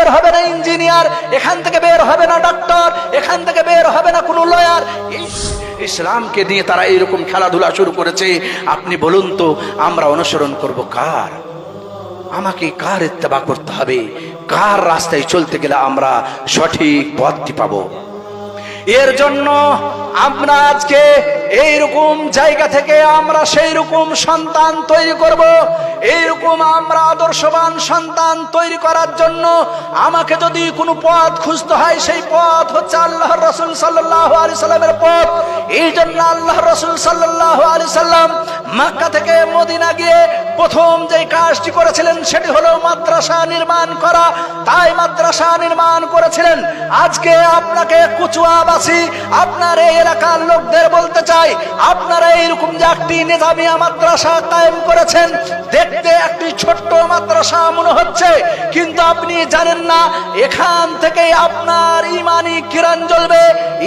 বের হবে না ইঞ্জিনিয়ার, এখান থেকে বের হবে না ডাক্তার, এখান থেকে বের হবে না কোনো লয়ার। ইসলামকে নিয়ে তারা এইরকম খেলাধুলা শুরু করেছে। আপনি বলুন তো আমরা অনুসরণ করব কার? আমাকে কার ইত্তেবা করতে হবে? কার রাস্তায় চলতে গেলে আমরা সঠিক পথটি পাবো? এর জন্য আমরা আজকে এইরকম জায়গা থেকে আমরা সেই রকম সন্তান তৈরি করব। এইরকম আমরা আদর্শবান সন্তান তৈরি করার জন্য আমাকে যদি কোনো পথ খুঁজতে হয়, সেই পথ হচ্ছে আল্লাহর রাসূল সাল্লাল্লাহু আলাইহি সাল্লামের পথ। এই জন্য আল্লাহর রাসূল সাল্লাল্লাহু আলাইহি সাল্লাম মক্কা থেকে মদিনা গিয়ে প্রথম যে কাজটি করেছিলেন সেটি হলো মাদ্রাসা নির্মাণ করা। তাই মাদ্রাসা নির্মাণ করেছিলেন। আজকে আপনাকে কুচুয়াবাসী, আপনার এই এলাকার লোকদের বলতে চাই, আপনারা এইরকম যে একটি নিজামিয়া মাদ্রাসা কায়েম করেছেন, দেখতে একটি ছোট্ট মাদ্রাসা মনে হচ্ছে, কিন্তু আপনি জানেন না এখান থেকে আপনার ইমানি কিরণ জ্বলবে,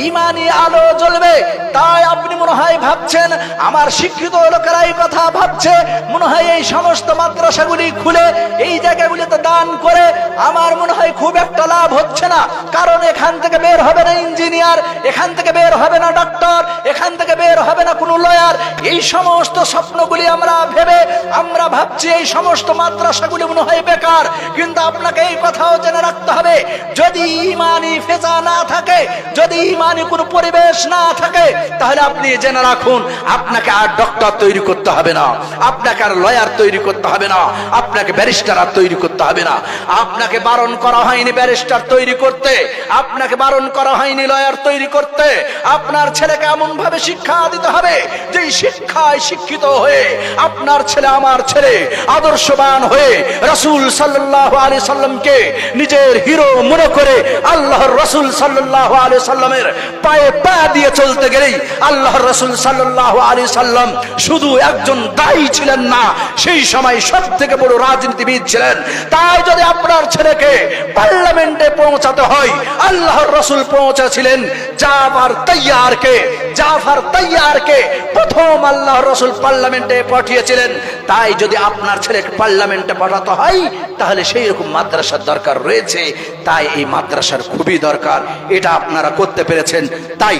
ইমানি আলো জ্বলবে। তাই আপনি মনে হয় ভাবছেন, আমার শিক্ষিত লোকেরা এই কথা ভাবছে, মনে হয় এই সমস্ত মাদ্রাসাগুলি খুলে এই জায়গাগুলিতে দান করে আমার মনে হয় খুব একটা লাভ হচ্ছে না, কারণ এখান থেকে বের হবে না ইঞ্জিনিয়ার, এখান থেকে বের হবে না ডাক্তার, এখান থেকে বের হবে না কোনো লয়ার। এই সমস্ত স্বপ্নগুলি আমরা ভেবে আমরা ভাবছি এই সমস্ত মাদ্রাসাগুলি মনে হয় বেকার। কিন্তু আপনাকে এই কথাও জেনে রাখতে হবে, যদি ইমানি ফেজা না থাকে, যদি ইমানি কোনো পরিবেশ না থাকে, তাহলে আপনি জেনে রাখুন আপনাকে আর ডক্টর তৈরি করতে হবে না, আপনাকে আর লয়ার তৈরি করতে হবে না, আপনাকে ব্যারিস্টার আর তৈরি করতে হবে না। আপনাকে বারণ করা হয়নি ব্যারিস্টার তৈরি করতে, আপনাকে বারণ করা হয়নি লয়ার তৈরি করতে। আপনার ছেলেকে এমন ভাবে শিক্ষা দিতে হবে যে শিক্ষায় শিক্ষিত হয়ে আপনার ছেলে, আমার ছেলে আদর্শবান হয়ে রাসূল সাল্লাল্লাহু আলাইহি সাল্লামকে নিজের হিরো মনে করে আল্লাহর রাসূল সাল্লাল্লাহু আলাইহি সাল্লামের পায়ে পা দিয়ে চলতে গেলেই আল্লাহর রাসূল সাল্লাল্লাহু আলাইহি সাল্লাম শুধু একজন দায়ী ছিলেন না, সেই সময় সবথেকে বড় রাজনীতিবিদ ছিলেন। তাই যদি আপনার ছেলেকে পার্লামেন্টে পৌঁছাতে হয়, আল্লাহর রাসূল পৌঁছেছিলেন জাফর তাইয়ারকে প্রথম আল্লাহর রাসূল পার্লামেন্টে পাঠিয়েছিলেন। তাই যদি আপনার ছেলেকে পার্লামেন্টে পাঠাতে হয়, তাহলে সেই রকম মাদ্রাসার দরকার রয়েছে। তাই এই মাদ্রাসার খুবই দরকার, এটা আপনারা করতে পেরেছেন। তাই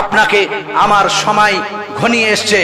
আপনাকে আমার সময় ঘনিয়ে এসছে।